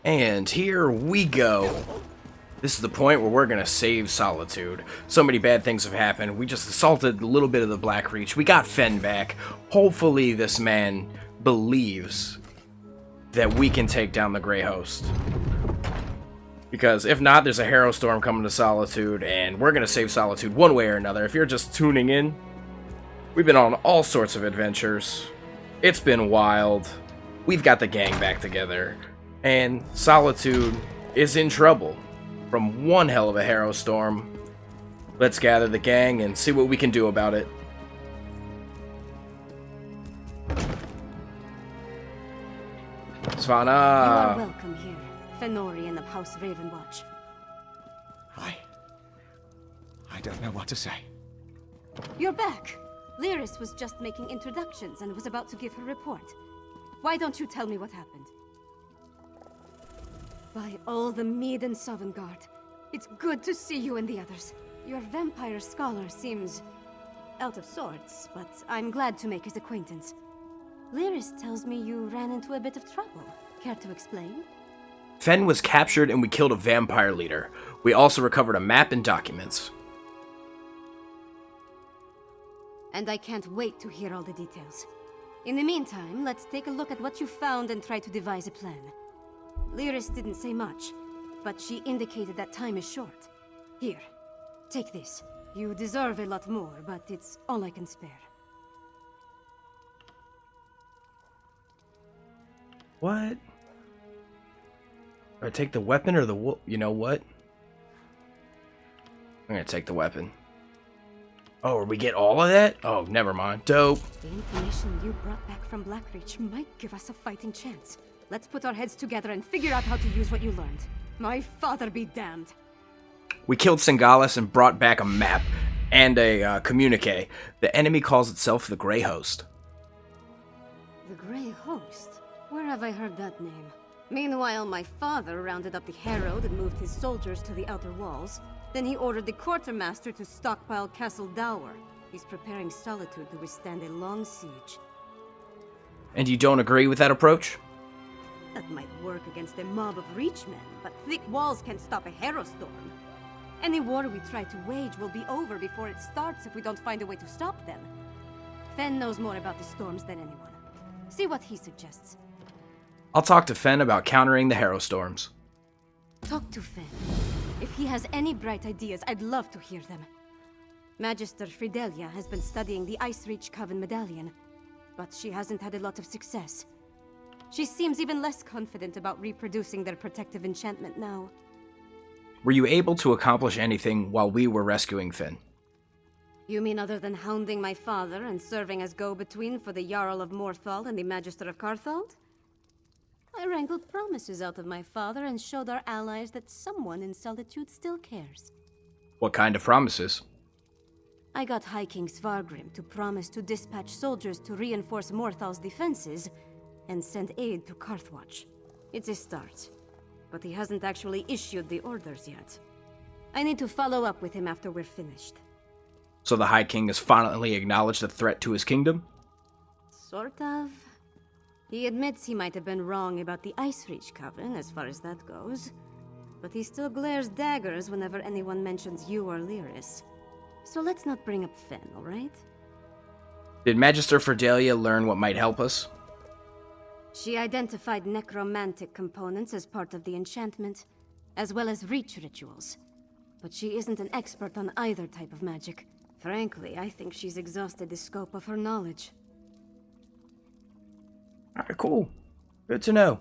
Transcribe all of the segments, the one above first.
And here we go. This is the point where we're gonna save Solitude. So many bad things have happened. We just assaulted a little bit of the Black Reach. We got Fen back. Hopefully this man believes that we can take down the Grey Host. Because if not, there's a Harrow Storm coming to Solitude, and we're gonna save Solitude one way or another. If you're just tuning in, we've been on all sorts of adventures. It's been wild. We've got the gang back together. And Solitude is in trouble from one hell of a Harrow Storm. Let's gather the gang and see what we can do about it. Svana. You are welcome here, Fenorian of House Ravenwatch. I don't know what to say. You're back. Lyris was just making introductions and was about to give her report. Why don't you tell me what happened? By all the Mead and Sovngarde, it's good to see you and the others. Your vampire scholar seems out of sorts, but I'm glad to make his acquaintance. Lyris tells me you ran into a bit of trouble. Care to explain? Fen was captured and we killed a vampire leader. We also recovered a map and documents. And I can't wait to hear all the details. In the meantime, let's take a look at what you found and try to devise a plan. Lyris didn't say much, but she indicated that time is short. Here, take this. You deserve a lot more, but it's all I can spare. What? Or take the weapon or the wolf? You know what? I'm gonna take the weapon. Oh, we get all of that? Oh, never mind. Dope. The information you brought back from Blackreach might give us a fighting chance. Let's put our heads together and figure out how to use what you learned. My father be damned. We killed Singalis and brought back a map and a communique. The enemy calls itself the Grey Host. The Grey Host? Where have I heard that name? Meanwhile, my father rounded up the Herald and moved his soldiers to the outer walls. Then he ordered the quartermaster to stockpile Castle Dower. He's preparing Solitude to withstand a long siege. And you don't agree with that approach? That might work against a mob of Reachmen, but thick walls can't stop a Harrow Storm. Any war we try to wage will be over before it starts if we don't find a way to stop them. Fen knows more about the storms than anyone. See what he suggests. I'll talk to Fen about countering the Harrow Storms. Talk to Fen. If he has any bright ideas, I'd love to hear them. Magister Fridelia has been studying the Icereach Coven medallion, but she hasn't had a lot of success. She seems even less confident about reproducing their protective enchantment now. Were you able to accomplish anything while we were rescuing Fen? You mean other than hounding my father and serving as go-between for the Jarl of Morthal and the Magister of Carthald? I wrangled promises out of my father and showed our allies that someone in Solitude still cares. What kind of promises? I got High King Svargrim to promise to dispatch soldiers to reinforce Morthal's defenses and send aid to Carthwatch. It's a start, but he hasn't actually issued the orders yet. I need to follow up with him after we're finished. So the High King has finally acknowledged a threat to his kingdom? Sort of. He admits he might have been wrong about the Icereach Coven, as far as that goes. But he still glares daggers whenever anyone mentions you or Lyris. So let's not bring up Fen, alright? Did Magister Fidelia learn what might help us? She identified necromantic components as part of the enchantment, as well as reach rituals. But she isn't an expert on either type of magic. Frankly, I think she's exhausted the scope of her knowledge. Alright, cool. Good to know.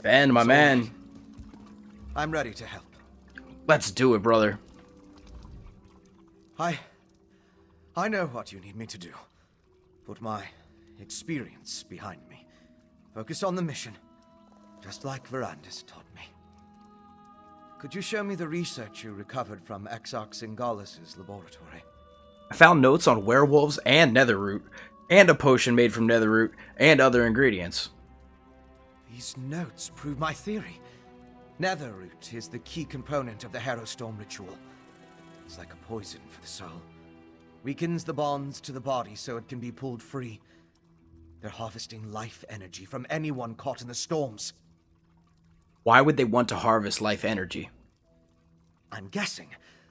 Ben, my man. I'm ready to help. Let's do it, brother. I know what you need me to do. Put my experience behind me. Focus on the mission, just like Verandis taught me. Could you show me the research you recovered from Exarch Singalis' laboratory? I found notes on werewolves and netherroot, and a potion made from netherroot, and other ingredients. These notes prove my theory. Netherroot is the key component of the Harrow Storm ritual. It's like a poison for the soul. Weakens the bonds to the body so it can be pulled free. They're harvesting life energy from anyone caught in the storms. Why would they want to harvest life energy? I'm guessing,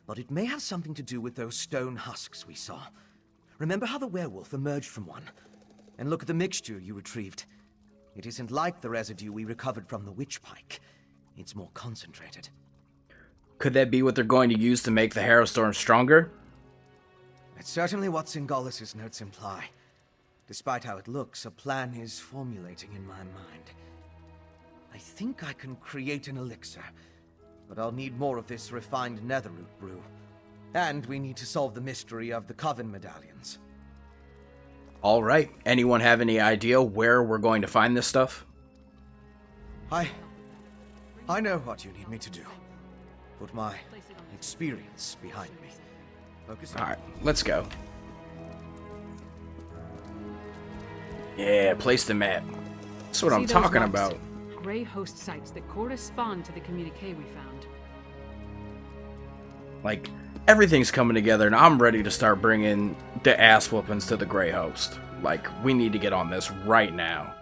but it may have something to do with those stone husks we saw. Remember how the werewolf emerged from one? And look at the mixture you retrieved. It isn't like the residue we recovered from the witch pike. It's more concentrated. Could that be what they're going to use to make the Harrowstorm stronger? That's certainly what Singolis's notes imply. Despite how it looks, a plan is formulating in my mind. I think I can create an elixir, but I'll need more of this refined netherroot brew. And we need to solve the mystery of the Coven medallions. All right. Anyone have any idea where we're going to find this stuff? I know what you need me to do. Put my experience behind me. Focus on... All right, let's go. Yeah, place the map. That's what I'm talking about. Grey host sites that correspond to the communique we found. Like, everything's coming together, and I'm ready to start bringing the ass whoopings to the Grey host. Like, we need to get on this right now.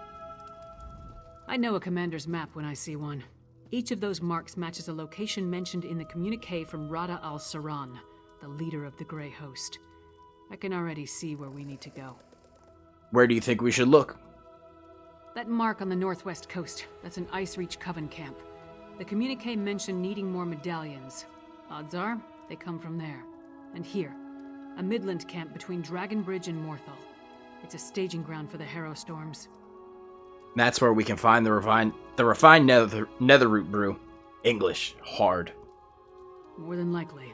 I know a commander's map when I see one. Each of those marks matches a location mentioned in the communique from Rada al-Saran, the leader of the Grey host. I can already see where we need to go. Where do you think we should look? That mark on the northwest coast, that's an Ice Reach Coven camp. The communique mentioned needing more medallions. Odds are, they come from there. And here, a Midland camp between Dragon Bridge and Morthal. It's a staging ground for the Harrowstorms. That's where we can find the refined netherroot brew. English, hard. More than likely.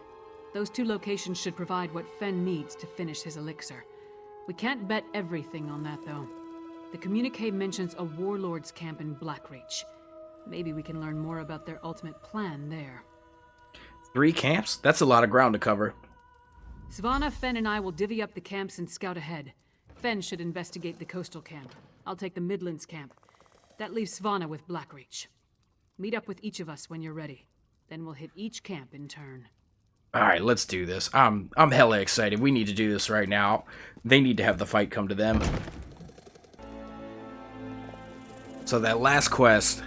Those two locations should provide what Fen needs to finish his elixir. We can't bet everything on that, though. The communique mentions a warlord's camp in Blackreach. Maybe we can learn more about their ultimate plan there. 3 camps? That's a lot of ground to cover. Svanna, Fen, and I will divvy up the camps and scout ahead. Fen should investigate the coastal camp. I'll take the Midlands camp. That leaves Svanna with Blackreach. Meet up with each of us when you're ready. Then we'll hit each camp in turn. Alright, let's do this. I'm hella excited. We need to do this right now. They need to have the fight come to them. So that last quest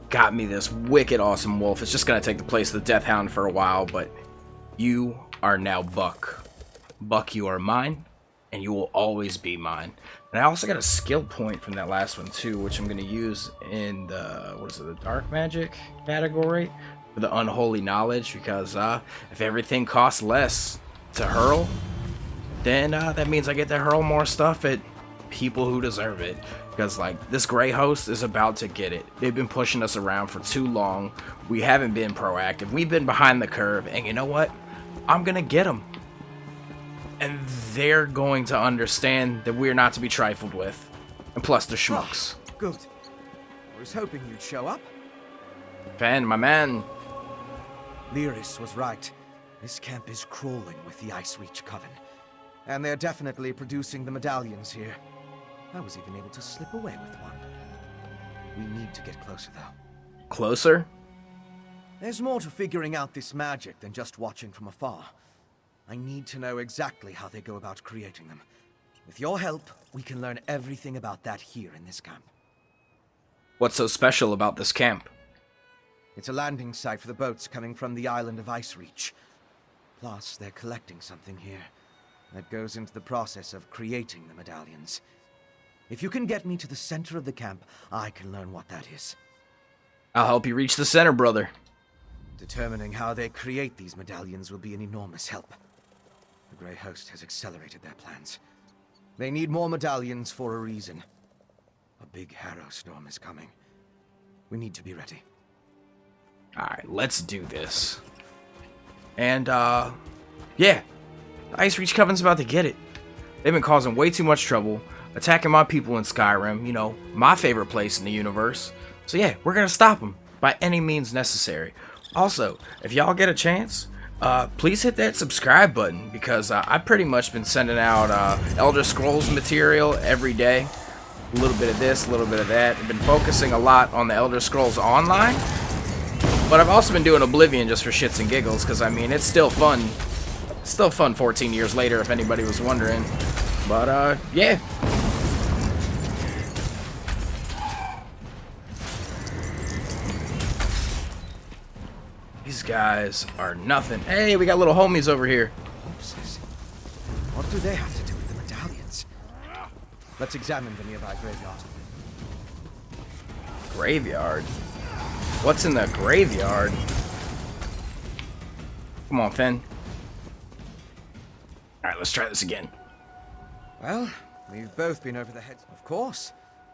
got me this wicked awesome wolf. It's just going to take the place of the Death Hound for a while, but you are now Buck. Buck, you are mine, and you will always be mine. And I also got a skill point from that last one too, which I'm going to use in the, the dark magic category for the unholy knowledge, because if everything costs less to hurl, then that means I get to hurl more stuff at people who deserve it. Because, like, this Grey host is about to get it. They've been pushing us around for too long. We haven't been proactive. We've been behind the curve. And you know what? I'm going to get them. And they're going to understand that we're not to be trifled with. And plus, they're schmucks. Oh, good. I was hoping you'd show up. Fan, my man. Lyris was right. This camp is crawling with the Ice Reach Coven. And they're definitely producing the medallions here. I was even able to slip away with one. We need to get closer, though. Closer? There's more to figuring out this magic than just watching from afar. I need to know exactly how they go about creating them. With your help, we can learn everything about that here in this camp. What's so special about this camp? It's a landing site for the boats coming from the island of Ice Reach. Plus, they're collecting something here that goes into the process of creating the medallions. If you can get me to the center of the camp, I can learn what that is. I'll help you reach the center, brother. Determining how they create these medallions will be an enormous help. The Grey Host has accelerated their plans. They need more medallions for a reason. A big Harrowstorm is coming. We need to be ready. Alright, let's do this. And, yeah. The Ice Reach Coven's about to get it. They've been causing way too much trouble, attacking my people in Skyrim, you know, my favorite place in the universe. So yeah, we're gonna stop them by any means necessary. Also, if y'all get a chance, please hit that subscribe button, because I've pretty much been sending out Elder Scrolls material every day. A little bit of this, a little bit of that. I've been focusing a lot on the Elder Scrolls Online, but I've also been doing Oblivion just for shits and giggles, because I mean, it's still fun. It's still fun 14 years later, if anybody was wondering. But yeah. These guys are nothing. Hey, we got little homies over here. Corpses. What do they have to do with the medallions? Let's examine the nearby graveyard. Graveyard? What's in the graveyard? Come on, Finn. Alright, let's try this again. Well, we've both been over the heads. Of course.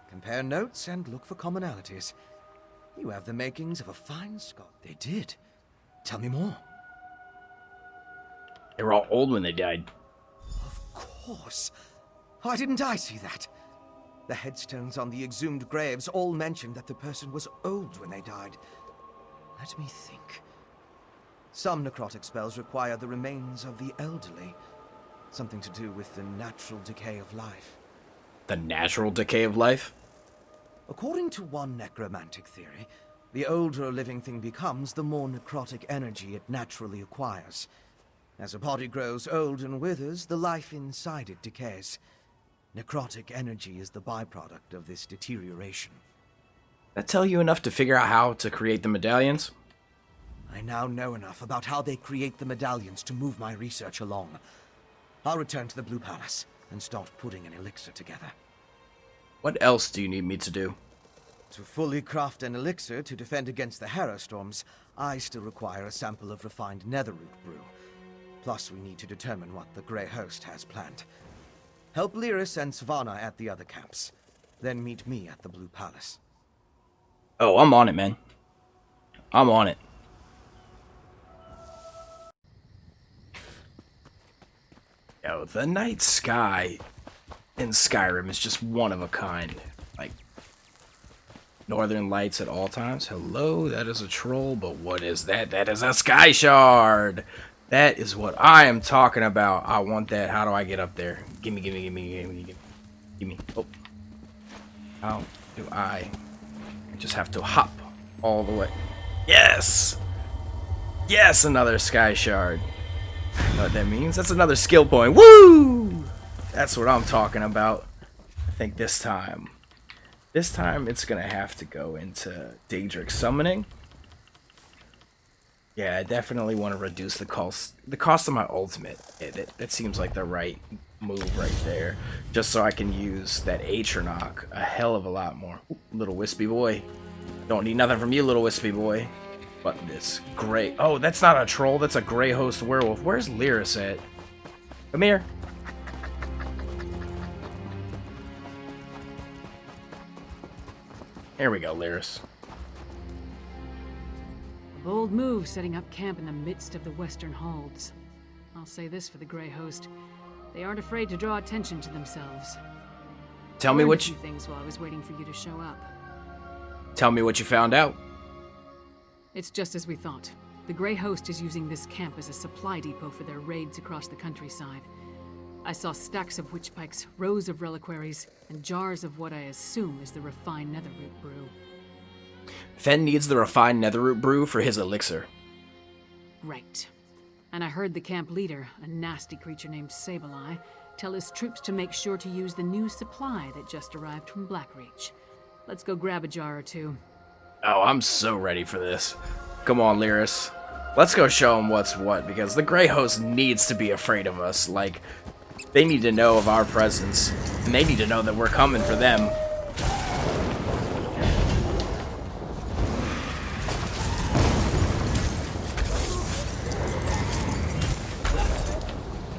Compare notes and look for commonalities. You have the makings of a fine Scot. They did. Tell me more. They were all old when they died. Of course. Why didn't I see that? The headstones on the exhumed graves all mentioned that the person was old when they died. Let me think. Some necrotic spells require the remains of the elderly. Something to do with the natural decay of life. The natural decay of life? According to one necromantic theory, the older a living thing becomes, the more necrotic energy it naturally acquires. As a body grows old and withers, the life inside it decays. Necrotic energy is the byproduct of this deterioration. That tell you enough to figure out how to create the medallions? I now know enough about how they create the medallions to move my research along. I'll return to the Blue Palace and start putting an elixir together. What else do you need me to do? To fully craft an elixir to defend against the Harrow storms, I still require a sample of refined netherroot brew. Plus, we need to determine what the Grey Host has planned. Help Lyris and Savannah at the other camps. Then meet me at the Blue Palace. Oh, I'm on it, man. I'm on it. Yo, the night sky in Skyrim is just one of a kind. Like, northern lights at all times. Hello, that is a troll, but what is that? That is a sky shard! That is what I am talking about. I want that. How do I get up there? Gimme, gimme, gimme, gimme, gimme. Gimme. Oh. How do I just have to hop all the way? Yes! Yes, another sky shard. You know what that means? That's another skill point. Woo! That's what I'm talking about. I think this time it's gonna have to go into DAEDRIC summoning. Yeah, I definitely want to reduce the cost of my ultimate. That seems like the right move right there. Just so I can use that Atronach a hell of a lot more. Ooh, little wispy boy. Don't need nothing from you, little wispy boy. But this gray... Oh, that's not a troll. That's a Grey Host werewolf. Where's Lyris at? Come here. Here we go, Lyris. Bold move, setting up camp in the midst of the Western Halls. I'll say this for the Grey Host. They aren't afraid to draw attention to themselves. Tell me what you... things while I was waiting for you to show up. Tell me what you found out. It's just as we thought. The Grey Host is using this camp as a supply depot for their raids across the countryside. I saw stacks of witch pikes, rows of reliquaries, and jars of what I assume is the refined netherroot brew. Fen needs the refined netherroot brew for his elixir. Right. And I heard the camp leader, a nasty creature named Sableye, tell his troops to make sure to use the new supply that just arrived from Blackreach. Let's go grab a jar or two. Oh, I'm so ready for this. Come on, Lyris. Let's go show them what's what, because the Grey Host needs to be afraid of us. Like, they need to know of our presence, and they need to know that we're coming for them.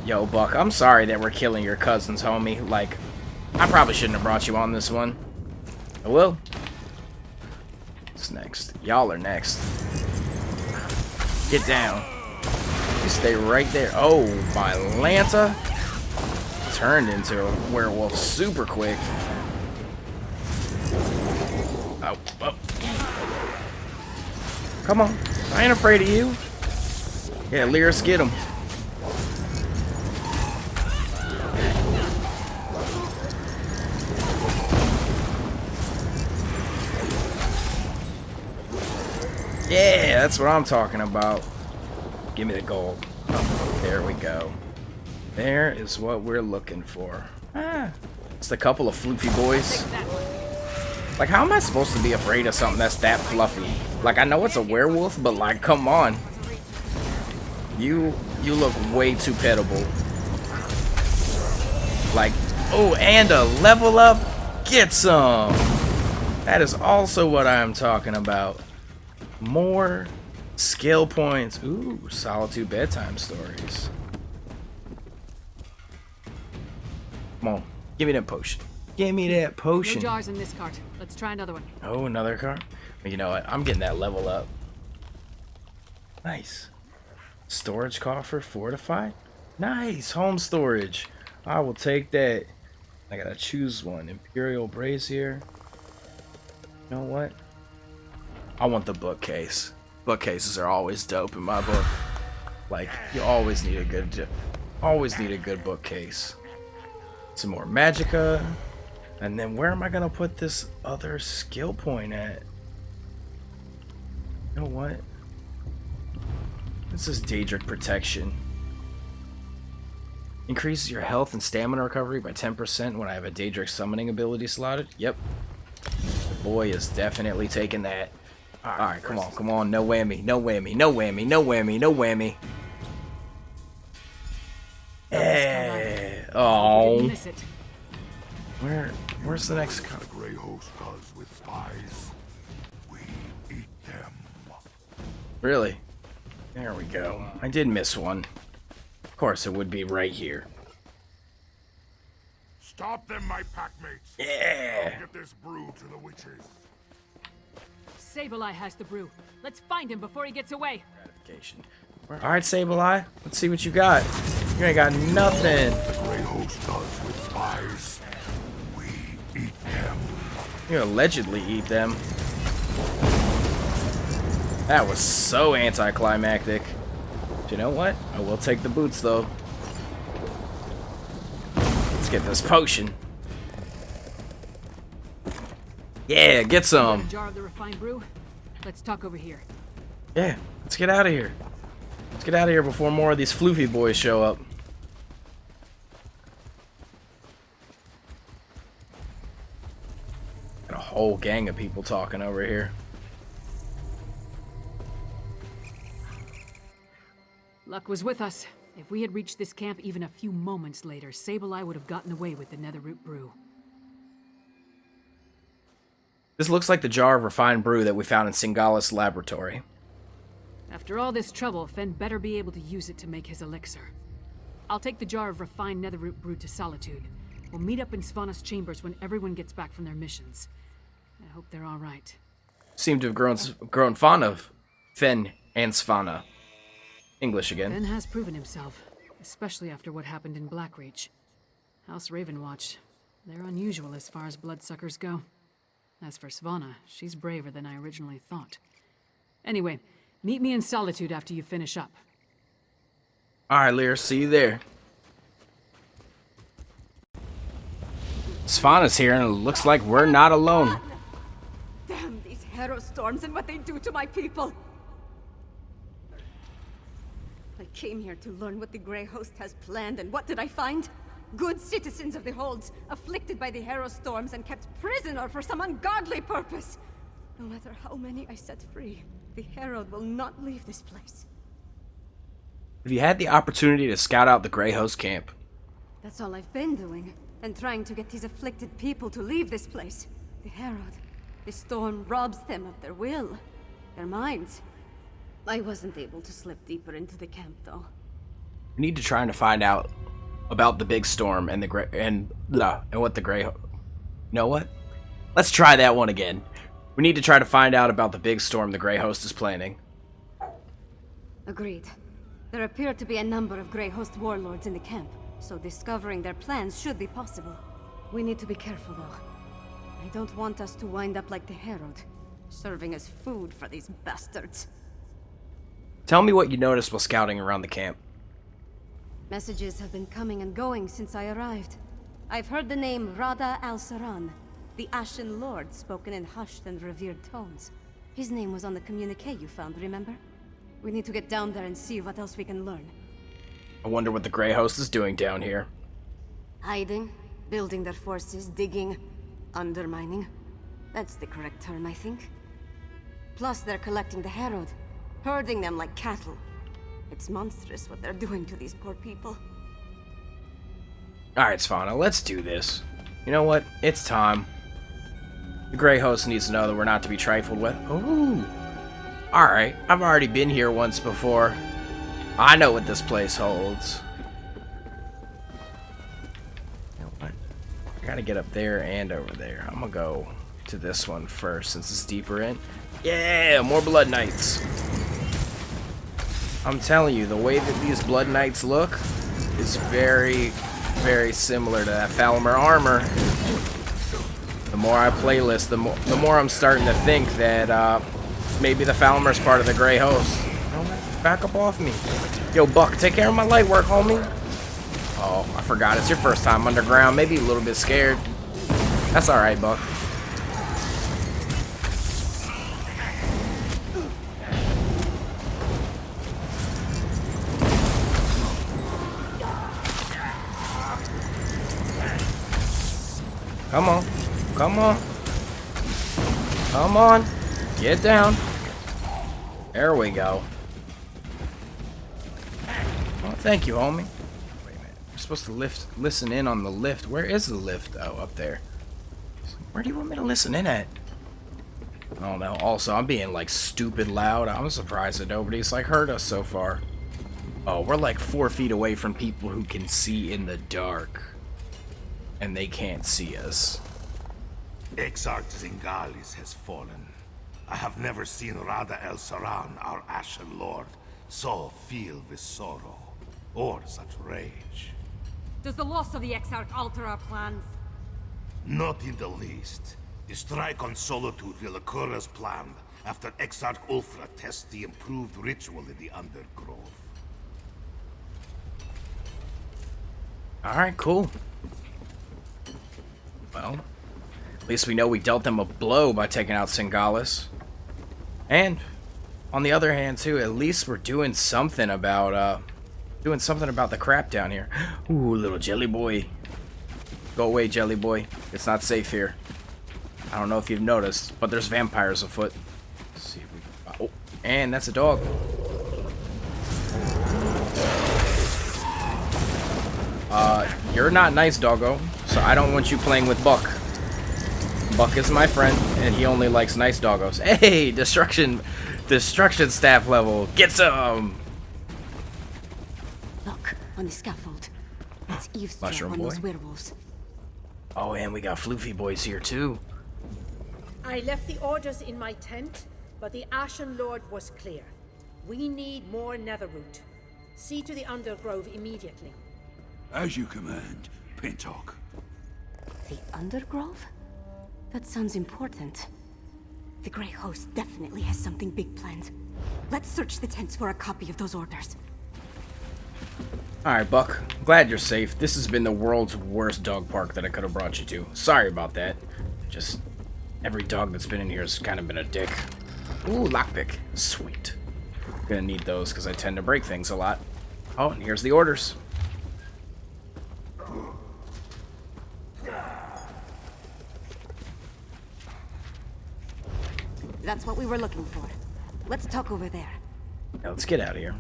Yo, Buck, I'm sorry that we're killing your cousins, homie. Like, I probably shouldn't have brought you on this one. I will. What's next? Y'all are next. Get down. You stay right there. Oh, my Lanta turned into a werewolf super quick. Oh, oh. Come on. I ain't afraid of you. Yeah, Lyris, get him. Yeah, that's what I'm talking about. Give me the gold. Oh, there we go. There is what we're looking for. Ah, it's a couple of floofy boys. Like, how am I supposed to be afraid of something that's that fluffy? Like, I know it's a werewolf, but like, come on. You look way too pitiable. Like, oh, and a level up? Get some! That is also what I'm talking about. More skill points. Ooh, Solitude bedtime stories. Come on, give me that potion. Give me that potion. No jars in this cart. Let's try another one. Oh, another cart? You know what? I'm getting that level up. Nice. Storage coffer fortified? Nice. Home storage. I will take that. I gotta choose one. Imperial brazier. You know what? I want the bookcase. Bookcases are always dope in my book. Like, you always need a good bookcase. Some more magicka. And then where am I gonna put this other skill point at? You know what? This is DAEDRIC protection. Increases your health and stamina recovery by 10% when I have a DAEDRIC summoning ability slotted. Yep. The boy is definitely taking that. Alright, come on, come on. No whammy, no whammy, no whammy, no whammy, no whammy. Eh. Oh. Where's the next cut? The Grey Host does with spies. We eat them. Really? There we go. I did miss one. Of course, it would be right here. Stop them, my packmates. Yeah. I'll get this brew to the witches. Sableye has the brew. Let's find him before he gets away. Gratification. Alright, Sableye. Let's see what you got. You ain't got nothing. The Grey Host does with spies. We eat them. You allegedly eat them. That was so anticlimactic. But you know what? I will take the boots, though. Let's get this potion. Yeah, get some. A jar of the refined brew. Let's talk over here. Yeah, let's get out of here. Let's get out of here before more of these floofy boys show up. Got a whole gang of people talking over here. Luck was with us. If we had reached this camp even a few moments later, Sableye would have gotten away with the Netherroot brew. This looks like the jar of refined brew that we found in Singalis' laboratory. After all this trouble, Fen better be able to use it to make his elixir. I'll take the jar of refined Netherroot brew to Solitude. We'll meet up in Svanna's chambers when everyone gets back from their missions. I hope they're all right. Seem to have grown fond of Fen and Svanna. English again. Fen has proven himself, especially after what happened in Blackreach. House Ravenwatch, they're unusual as far as bloodsuckers go. As for Svanna, she's braver than I originally thought. Anyway, meet me in Solitude after you finish up. Alright, Lear, see you there. Svanna's here, and it looks like we're not alone. Damn these Hero Storms and what they do to my people! I came here to learn what the Grey Host has planned, and what did I find? Good citizens of the Holds, afflicted by the Hero Storms and kept prisoner for some ungodly purpose. No matter how many I set free, the Herald will not leave this place. Have you had the opportunity to scout out the Grey Host camp? That's all I've been doing, and trying to get these afflicted people to leave this place. The Herald, the storm robs them of their will, their minds. I wasn't able to slip deeper into the camp, though. We need to try to find out about the big storm and what the Grey. You know what? Let's try that one again. We need to try to find out about the big storm the Grey Host is planning. Agreed. There appear to be a number of Grey Host warlords in the camp, so discovering their plans should be possible. We need to be careful, though. I don't want us to wind up like the Herald, serving as food for these bastards. Tell me what you noticed while scouting around the camp. Messages have been coming and going since I arrived. I've heard the name Rada al-Saran, the Ashen Lord, spoken in hushed and revered tones. His name was on the communique you found, remember? We need to get down there and see what else we can learn. I wonder what the Grey Host is doing down here. Hiding, building their forces, digging, undermining. That's the correct term, I think. Plus, they're collecting the Herald, herding them like cattle. It's monstrous what they're doing to these poor people. Alright, Svanna, let's do this. You know what? It's time. The Grey Host needs to know that we're not to be trifled with. Ooh. Alright, I've already been here once before. I know what this place holds. You know what? I gotta get up there and over there. I'm gonna go to this one first since it's deeper in. Yeah, more Blood Knights. I'm telling you, the way that these Blood Knights look is very, very similar to that Falmer armor. The more I playlist, the more I'm starting to think that maybe the Falmer's part of the Grey Host. Back up off me. Yo, Buck, take care of my light work, homie. Oh, I forgot. It's your first time underground. Maybe a little bit scared. That's alright, Buck. Come on. Come on. Come on. Get down. There we go. Oh, thank you, homie. Wait a minute. We're supposed to listen in on the lift. Where is the lift? Oh, up there. Where do you want me to listen in at? I don't know. Also, I'm being like stupid loud. I'm surprised that nobody's like heard us so far. Oh, we're like 4 feet away from people who can see in the dark. And they can't see us. Exarch Zingalis has fallen. I have never seen Rada El Saran, our Ashen Lord, so filled with sorrow, or such rage. Does the loss of the Exarch alter our plans? Not in the least. The strike on Solitude will occur as planned after Exarch Ulfra tests the improved ritual in the Undergrove. Alright, cool. Well, at least we know we dealt them a blow by taking out Singalis. And on the other hand, too, at least we're doing something about the crap down here. Ooh, little jelly boy. Go away, jelly boy. It's not safe here. I don't know if you've noticed, but there's vampires afoot. Let's see if we... Oh, and that's a dog. You're not nice, doggo, so I don't want you playing with Buck. Buck is my friend, and he only likes nice doggos. Hey, destruction staff level. Get some! Look, on the scaffold. Let's eavesdrop Mushroom on boy. those werewolves. Oh, and we got Floofy boys here, too. I left the orders in my tent, but the Ashen Lord was clear. We need more netherroot. See to the Undergrove immediately. As you command, Pintock. The Undergrove? That sounds important. The Grey Host definitely has something big planned. Let's search the tents for a copy of those orders. Alright, Buck. Glad you're safe. This has been the world's worst dog park that I could have brought you to. Sorry about that. Just, every dog that's been in here has kind of been a dick. Ooh, lockpick. Sweet. Gonna need those because I tend to break things a lot. Oh, and here's the orders. That's what we were looking for. Let's talk over there. Now let's get out of here.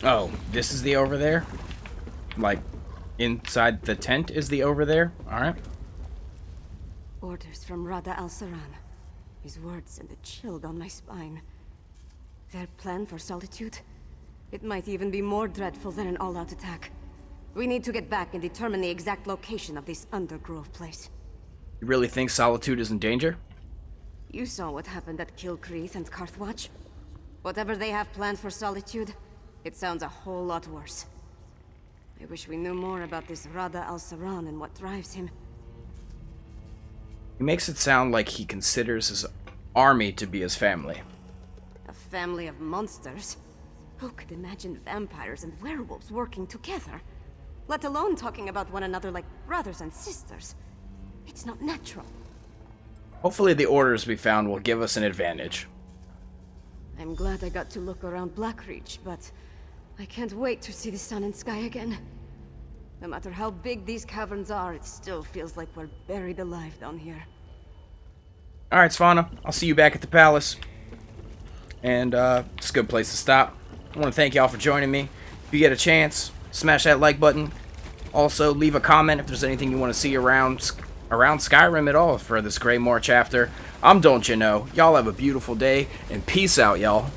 Oh, this is the over there? Like, inside the tent is the over there? Alright. Orders from Rada al-Saran. His words sent a chill down my spine. Their plan for Solitude? It might even be more dreadful than an all-out attack. We need to get back and determine the exact location of this Undergrove place. You really think Solitude is in danger? You saw what happened at Kilcreath and Carthwatch. Whatever they have planned for Solitude, it sounds a whole lot worse. I wish we knew more about this Rada al-Saran and what drives him. He makes it sound like he considers his army to be his family. A family of monsters? Who could imagine vampires and werewolves working together? Let alone talking about one another like brothers and sisters. It's not natural. Hopefully the orders we found will give us an advantage. I'm glad I got to look around Blackreach, but I can't wait to see the sun and sky again. No matter how big these caverns are, it still feels like we're buried alive down here. Alright, Svanna. I'll see you back at the palace. And, it's a good place to stop. I want to thank y'all for joining me. If you get a chance, smash that like button. Also, leave a comment if there's anything you want to see around Skyrim at all for this Greymoor chapter. I'm Don't You Know. Y'all have a beautiful day, and peace out, y'all.